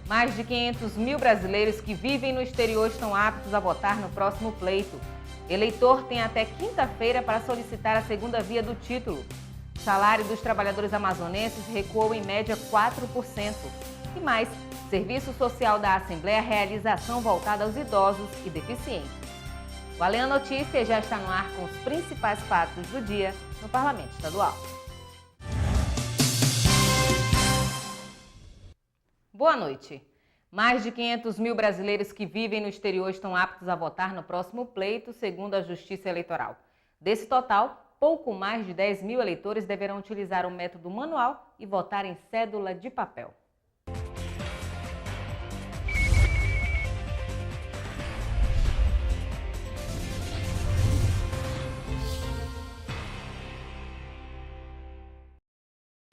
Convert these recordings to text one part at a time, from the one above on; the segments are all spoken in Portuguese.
Mais de 500 mil brasileiros que vivem no exterior estão aptos a votar no próximo pleito. Eleitor tem até quinta-feira para solicitar a segunda via do título. O salário dos trabalhadores amazonenses recuou em média 4%. E mais, o Serviço Social da Assembleia realiza ação voltada aos idosos e deficientes. O Aleã Notícias já está no ar com os principais fatos do dia no Parlamento Estadual. Boa noite. Mais de 500 mil brasileiros que vivem no exterior estão aptos a votar no próximo pleito, segundo a Justiça Eleitoral. Desse total, pouco mais de 10 mil eleitores deverão utilizar o método manual e votar em cédula de papel.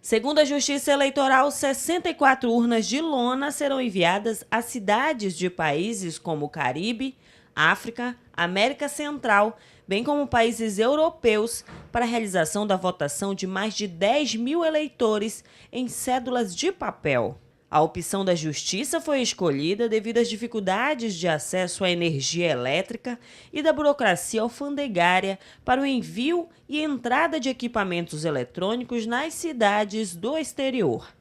Segundo a Justiça Eleitoral, 64 urnas de lona serão enviadas a cidades de países como Caribe, África, América Central, bem como países europeus, para a realização da votação de mais de 10 mil eleitores em cédulas de papel. A opção da Justiça foi escolhida devido às dificuldades de acesso à energia elétrica e da burocracia alfandegária para o envio e entrada de equipamentos eletrônicos nas cidades do exterior.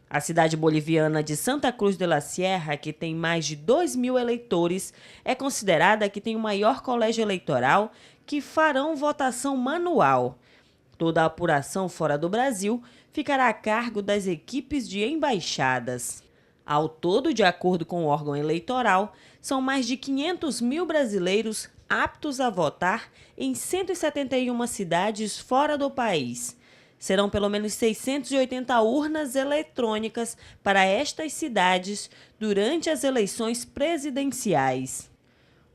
A cidade boliviana de Santa Cruz de la Sierra, que tem mais de 2 mil eleitores, é considerada a que tem o maior colégio eleitoral que farão votação manual. Toda a apuração fora do Brasil ficará a cargo das equipes de embaixadas. Ao todo, de acordo com o órgão eleitoral, são mais de 500 mil brasileiros aptos a votar em 171 cidades fora do país. Serão pelo menos 680 urnas eletrônicas para estas cidades durante as eleições presidenciais.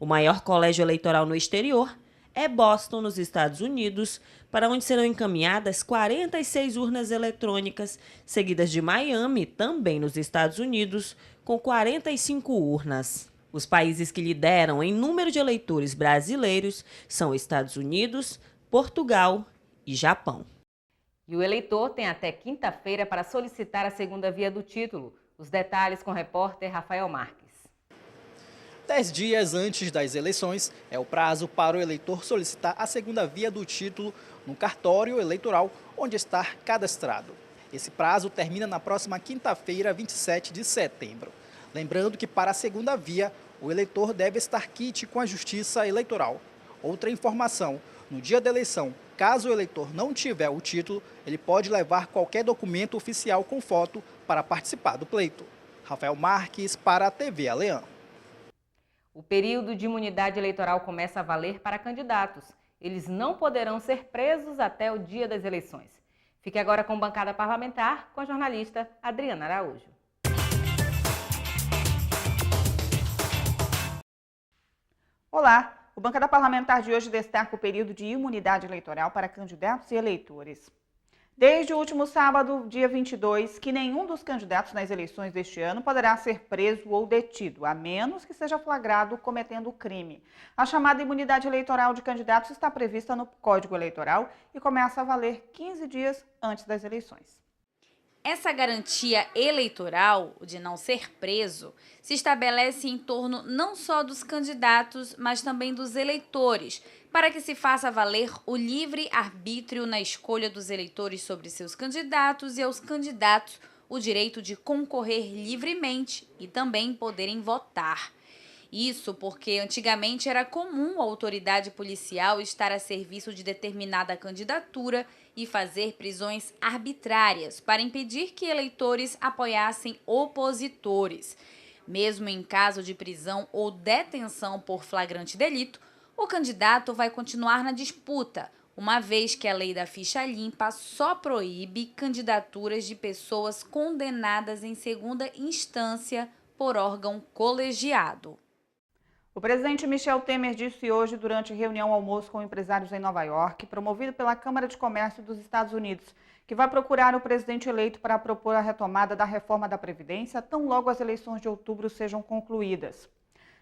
O maior colégio eleitoral no exterior é Boston, nos Estados Unidos, para onde serão encaminhadas 46 urnas eletrônicas, seguidas de Miami, também nos Estados Unidos, com 45 urnas. Os países que lideram em número de eleitores brasileiros são Estados Unidos, Portugal e Japão. E o eleitor tem até quinta-feira para solicitar a segunda via do título. Os detalhes com o repórter Rafael Marques. 10 dias antes das eleições é o prazo para o eleitor solicitar a segunda via do título no cartório eleitoral onde está cadastrado. Esse prazo termina na próxima quinta-feira, 27 de setembro. Lembrando que para a segunda via, o eleitor deve estar quite com a Justiça Eleitoral. Outra informação, no dia da eleição, caso o eleitor não tiver o título, ele pode levar qualquer documento oficial com foto para participar do pleito. Rafael Marques para a TV Aleã. O período de imunidade eleitoral começa a valer para candidatos. Eles não poderão ser presos até o dia das eleições. Fique agora com Bancada Parlamentar, com a jornalista Adriana Araújo. Olá! O Bancada Parlamentar de hoje destaca o período de imunidade eleitoral para candidatos e eleitores. Desde o último sábado, dia 22, que nenhum dos candidatos nas eleições deste ano poderá ser preso ou detido, a menos que seja flagrado cometendo crime. A chamada imunidade eleitoral de candidatos está prevista no Código Eleitoral e começa a valer 15 dias antes das eleições. Essa garantia eleitoral, de não ser preso, se estabelece em torno não só dos candidatos, mas também dos eleitores, para que se faça valer o livre arbítrio na escolha dos eleitores sobre seus candidatos e aos candidatos o direito de concorrer livremente e também poderem votar. Isso porque antigamente era comum a autoridade policial estar a serviço de determinada candidatura e fazer prisões arbitrárias para impedir que eleitores apoiassem opositores. Mesmo em caso de prisão ou detenção por flagrante delito, o candidato vai continuar na disputa, uma vez que a lei da ficha limpa só proíbe candidaturas de pessoas condenadas em segunda instância por órgão colegiado. O presidente Michel Temer disse hoje, durante reunião almoço com empresários em Nova York, promovido pela Câmara de Comércio dos Estados Unidos, que vai procurar o presidente eleito para propor a retomada da reforma da Previdência tão logo as eleições de outubro sejam concluídas.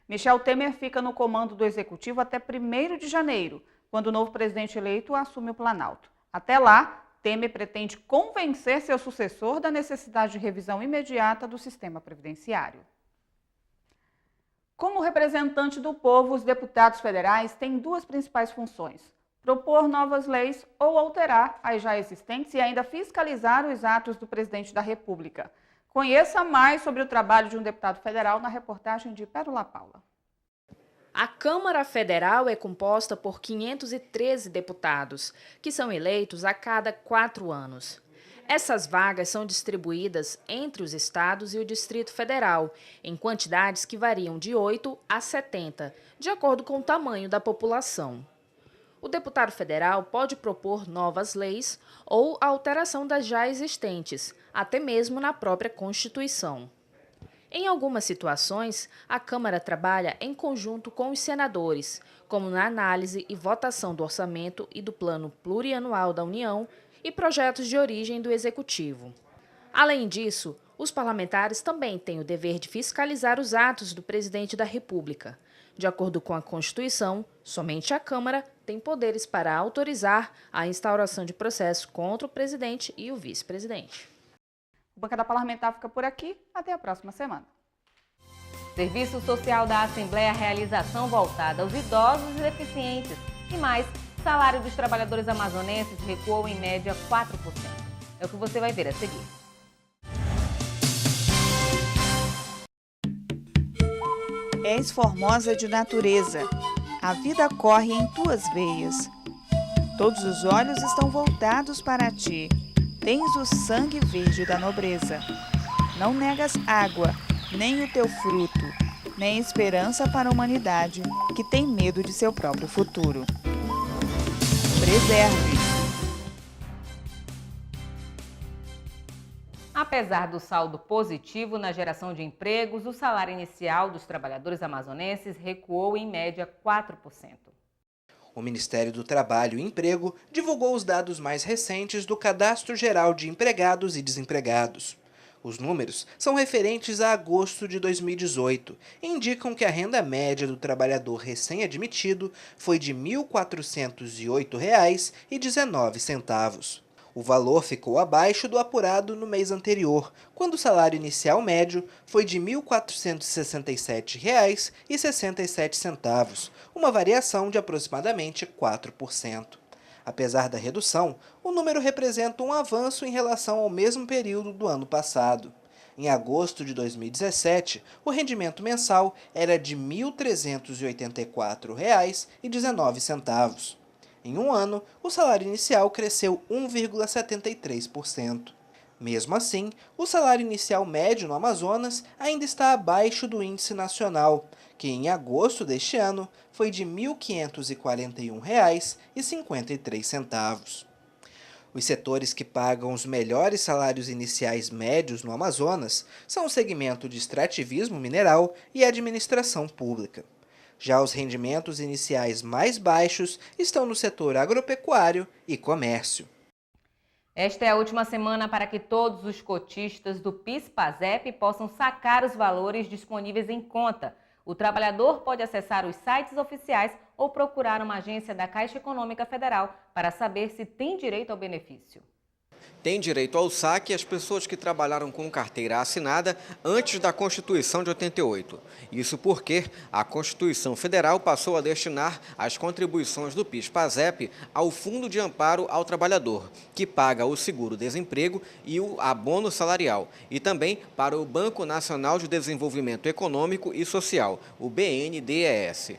Michel Temer fica no comando do Executivo até 1º de janeiro, quando o novo presidente eleito assume o Planalto. Até lá, Temer pretende convencer seu sucessor da necessidade de revisão imediata do sistema previdenciário. Como representante do povo, os deputados federais têm duas principais funções: propor novas leis ou alterar as já existentes e ainda fiscalizar os atos do presidente da República. Conheça mais sobre o trabalho de um deputado federal na reportagem de Pérola Paula. A Câmara Federal é composta por 513 deputados, que são eleitos a cada 4 anos. Essas vagas são distribuídas entre os estados e o Distrito Federal, em quantidades que variam de 8 a 70, de acordo com o tamanho da população. O deputado federal pode propor novas leis ou a alteração das já existentes, até mesmo na própria Constituição. Em algumas situações, a Câmara trabalha em conjunto com os senadores, como na análise e votação do orçamento e do Plano Plurianual da União e projetos de origem do Executivo. Além disso, os parlamentares também têm o dever de fiscalizar os atos do presidente da República. De acordo com a Constituição, somente a Câmara tem poderes para autorizar a instauração de processo contra o presidente e o vice-presidente. O Bancada Parlamentar fica por aqui. Até a próxima semana. Serviço Social da Assembleia realiza ação voltada aos idosos e deficientes. E mais, o salário dos trabalhadores amazonenses recuou em média 4%. É o que você vai ver a seguir. És formosa de natureza, a vida corre em tuas veias. Todos os olhos estão voltados para ti, tens o sangue verde da nobreza. Não negas água, nem o teu fruto, nem esperança para a humanidade, que tem medo de seu próprio futuro. Preserve. Apesar do saldo positivo na geração de empregos, o salário inicial dos trabalhadores amazonenses recuou em média 4%. O Ministério do Trabalho e Emprego divulgou os dados mais recentes do Cadastro Geral de Empregados e Desempregados. Os números são referentes a agosto de 2018 e indicam que a renda média do trabalhador recém-admitido foi de R$ 1.408,19. O valor ficou abaixo do apurado no mês anterior, quando o salário inicial médio foi de R$ 1.467,67, uma variação de aproximadamente 4%. Apesar da redução, o número representa um avanço em relação ao mesmo período do ano passado. Em agosto de 2017, o rendimento mensal era de R$ 1.384,19. Em um ano, o salário inicial cresceu 1,73%. Mesmo assim, o salário inicial médio no Amazonas ainda está abaixo do índice nacional, que em agosto deste ano foi de R$ 1.541,53. Os setores que pagam os melhores salários iniciais médios no Amazonas são o segmento de extrativismo mineral e administração pública. Já os rendimentos iniciais mais baixos estão no setor agropecuário e comércio. Esta é a última semana para que todos os cotistas do PIS/PASEP possam sacar os valores disponíveis em conta. O trabalhador pode acessar os sites oficiais ou procurar uma agência da Caixa Econômica Federal para saber se tem direito ao benefício. Tem direito ao saque as pessoas que trabalharam com carteira assinada antes da Constituição de 88. Isso porque a Constituição Federal passou a destinar as contribuições do PIS/PASEP ao Fundo de Amparo ao Trabalhador, que paga o seguro-desemprego e o abono salarial, e também para o Banco Nacional de Desenvolvimento Econômico e Social, o BNDES.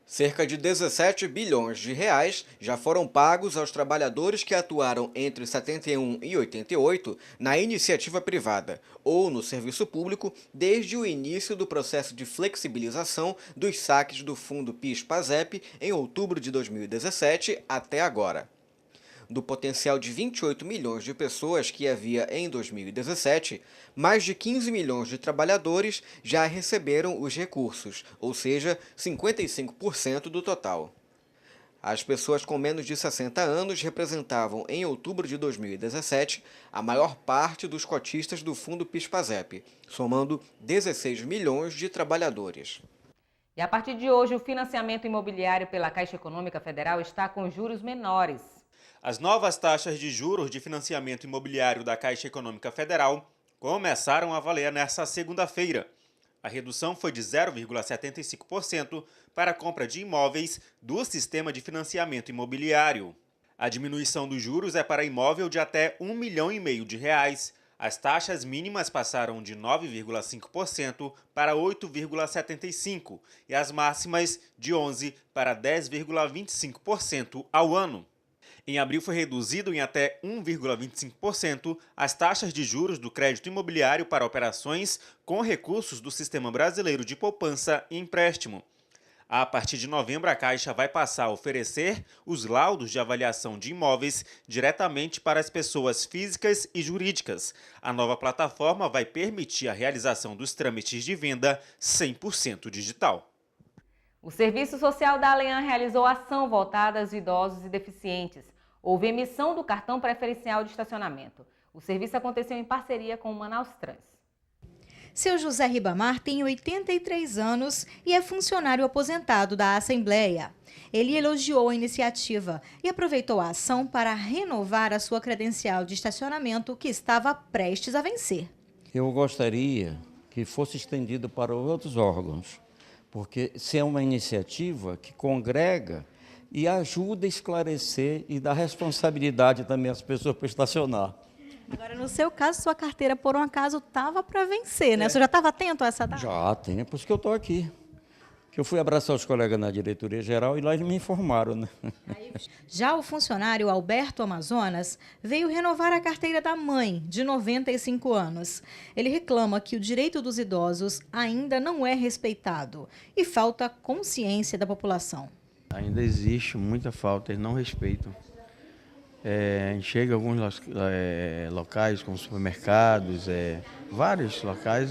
Cerca de 17 bilhões de reais já foram pagos aos trabalhadores que atuaram entre 71 e 88 na iniciativa privada ou no serviço público desde o início do processo de flexibilização dos saques do Fundo PIS/PASEP em outubro de 2017 até agora. Do potencial de 28 milhões de pessoas que havia em 2017, mais de 15 milhões de trabalhadores já receberam os recursos, ou seja, 55% do total. As pessoas com menos de 60 anos representavam, em outubro de 2017, a maior parte dos cotistas do Fundo PIS/PASEP, somando 16 milhões de trabalhadores. E a partir de hoje, o financiamento imobiliário pela Caixa Econômica Federal está com juros menores. As novas taxas de juros de financiamento imobiliário da Caixa Econômica Federal começaram a valer nesta segunda-feira. A redução foi de 0,75% para a compra de imóveis do sistema de financiamento imobiliário. A diminuição dos juros é para imóvel de até R$ 1,5 milhão de reais. As taxas mínimas passaram de 9,5% para 8,75% e as máximas de 11% para 10,25% ao ano. Em abril foi reduzido em até 1,25% as taxas de juros do crédito imobiliário para operações com recursos do Sistema Brasileiro de Poupança e Empréstimo. A partir de novembro, a Caixa vai passar a oferecer os laudos de avaliação de imóveis diretamente para as pessoas físicas e jurídicas. A nova plataforma vai permitir a realização dos trâmites de venda 100% digital. O Serviço Social da Allian realizou ação voltada aos idosos e deficientes. Houve emissão do cartão preferencial de estacionamento. O serviço aconteceu em parceria com o Manaus Trans. Seu José Ribamar tem 83 anos e é funcionário aposentado da Assembleia. Ele elogiou a iniciativa e aproveitou a ação para renovar a sua credencial de estacionamento que estava prestes a vencer. Eu gostaria que fosse estendido para outros órgãos, porque se é uma iniciativa que congrega e ajuda a esclarecer e dá responsabilidade também às pessoas para estacionar. Agora, no seu caso, sua carteira, por um acaso, estava para vencer, né? Você já estava atento a essa data? Já há tempos que eu estou aqui. Que eu fui abraçar os colegas na diretoria geral e lá eles me informaram, né? Já o funcionário Alberto Amazonas veio renovar a carteira da mãe, de 95 anos. Ele reclama que o direito dos idosos ainda não é respeitado e falta consciência da população. Ainda existe muita falta, eles não respeitam. Chega a alguns locais, como supermercados, vários locais,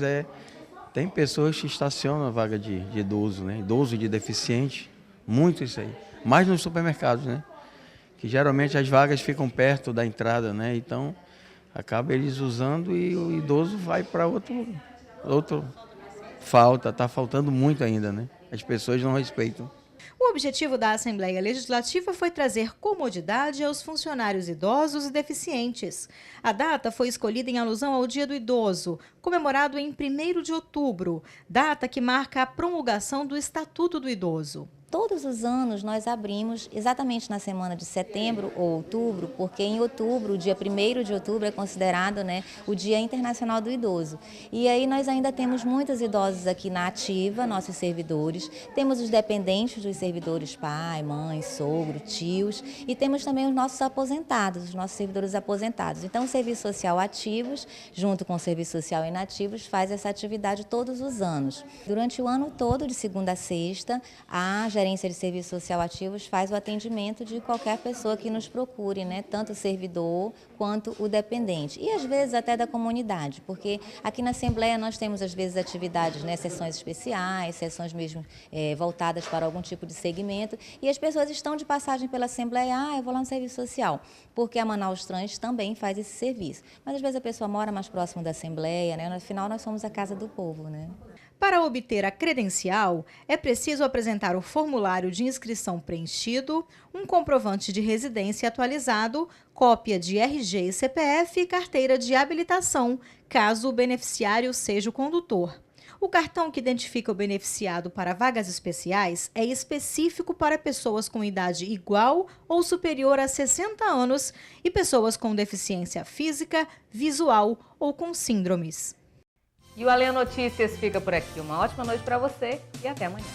tem pessoas que estacionam a vaga de idoso, né? Idoso, de deficiente, muito isso aí. Mais nos supermercados, né? Que geralmente as vagas ficam perto da entrada, né? Então, acaba eles usando e o idoso vai para outro. Está faltando muito ainda, né? As pessoas não respeitam. O objetivo da Assembleia Legislativa foi trazer comodidade aos funcionários idosos e deficientes. A data foi escolhida em alusão ao Dia do Idoso, comemorado em 1º de outubro, data que marca a promulgação do Estatuto do Idoso. Todos os anos nós abrimos exatamente na semana de setembro ou outubro, porque em outubro, o dia 1º de outubro é considerado, né, o Dia Internacional do Idoso. E aí nós ainda temos muitos idosos aqui na ativa, nossos servidores, temos os dependentes dos servidores, pai, mãe, sogro, tios, e temos também os nossos aposentados, os nossos servidores aposentados. Então o Serviço Social Ativos, junto com o Serviço Social Inativos, faz essa atividade todos os anos. Durante o ano todo, de segunda a sexta, a Gerência de Serviços Social Ativos faz o atendimento de qualquer pessoa que nos procure, né? Tanto o servidor quanto o dependente. E às vezes até da comunidade, porque aqui na Assembleia nós temos às vezes atividades, né? Sessões especiais, sessões mesmo voltadas para algum tipo de segmento, e as pessoas estão de passagem pela Assembleia, eu vou lá no Serviço Social, porque a Manaus Trans também faz esse serviço. Mas às vezes a pessoa mora mais próximo da Assembleia, né? Afinal nós somos a casa do povo, né? Para obter a credencial, é preciso apresentar o formulário de inscrição preenchido, um comprovante de residência atualizado, cópia de RG e CPF e carteira de habilitação, caso o beneficiário seja o condutor. O cartão que identifica o beneficiado para vagas especiais é específico para pessoas com idade igual ou superior a 60 anos e pessoas com deficiência física, visual ou com síndromes. E o Allian Notícias fica por aqui. Uma ótima noite para você e até amanhã.